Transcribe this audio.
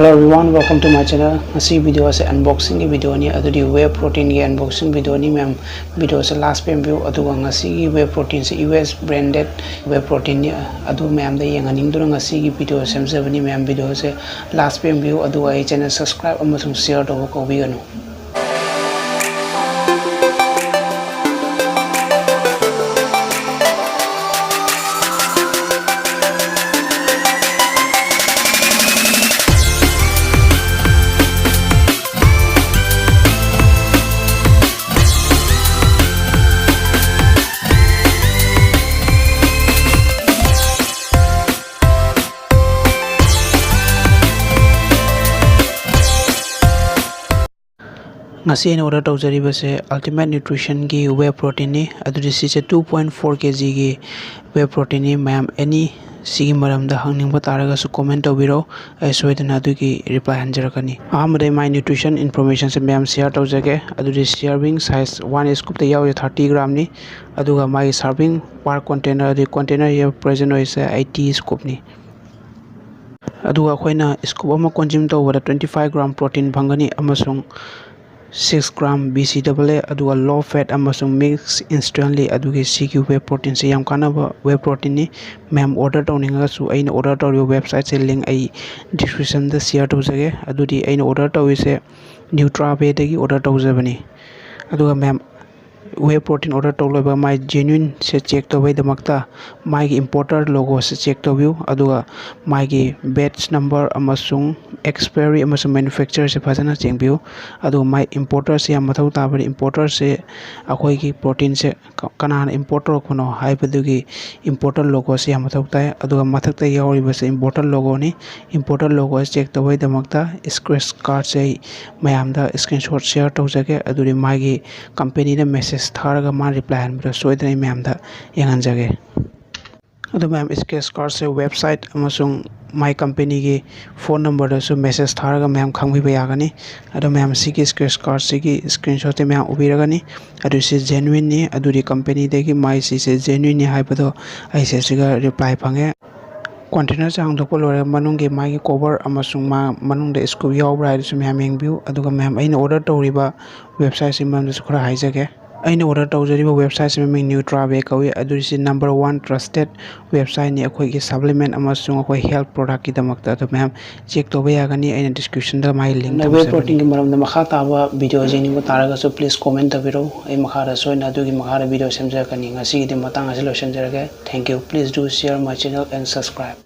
Hello everyone, welcome to my channel. This video is unboxing video ni adudi whey protein ki unboxing video ni ma'am video se last page view aduga ngasi gi whey protein se US branded whey protein ni adu ma'am da yenganing dura ngasi gi video semjabani ma'am video se last page view aduga ai channel subscribe amasung share to ko biganu. ngasi in order tawjariba se ultimate nutrition gi whey protein ni adudi si se 2.4 kg gi whey protein ni ma'am any sigi maramda hangning ba taraga su comment tawbiro ai soidana adugi reply hanjarakani amade my nutrition information se ma'am share tawjage adudi serving size 1 scoop ta yaw 30 gram ni aduga my serving per container the container here present is 80 scoop ni aduga khoina scoop ama consume tawbada 25 gram protein bhangani amasung 6 gram BCAA aduga low fat amasung mix instantly adugi CQ whey protein se yam kana whey protein ni ma'am order tawninga su aina order taw website se link ai description da share tawjage adudi aina order tawise NutraWay dagi order tawjabani aduga ma'am whey protein order tawloba my genuine se check tawai damakta my importer logo se check tawiu aduga my batch number amasung expiry amasung manufacturer se phajana chengbiu adu my importer se mathau tabari importer se akhoi gi protein se kanana importer kono haibadugi importer logo se mathau tai aduga mathakta yawriba se importer logo ni importer logo check tawai damakta scratch card se mayam da screenshot share tawjage aduri my company da message tharaga ma reply hanbra soidrai ma'am da yanganjage adu ma'am sketch card se website amasung my company gi phone number da su message tharaga ma'am khangbi ba yagani adu ma'am sigi sketch card sigi screenshot te ma'am ubiragani adu se genuine ni adu ri company de gi my si se genuine ni haibado ai se siga reply phange container sang dokpo lore manung ge my cover amasung ma manung de scoop yawbra su ma'am yengbiu aduga ma'am aina order tawriba website se ma'am su khara haijage aina order tawjariba website se ming NutraWay kawi adurisi number 1 trusted website ni akhoi gi supplement amasung akhoi health product ki damakta to ma'am check to ba yagani aina description da my link whey protein ki maram da makha taba video jeni bo taraga so please comment tabiro ai makha ra soina adugi makha ra video semja kani ngasi gi matang asilo senjarage thank you please do share my channel and subscribe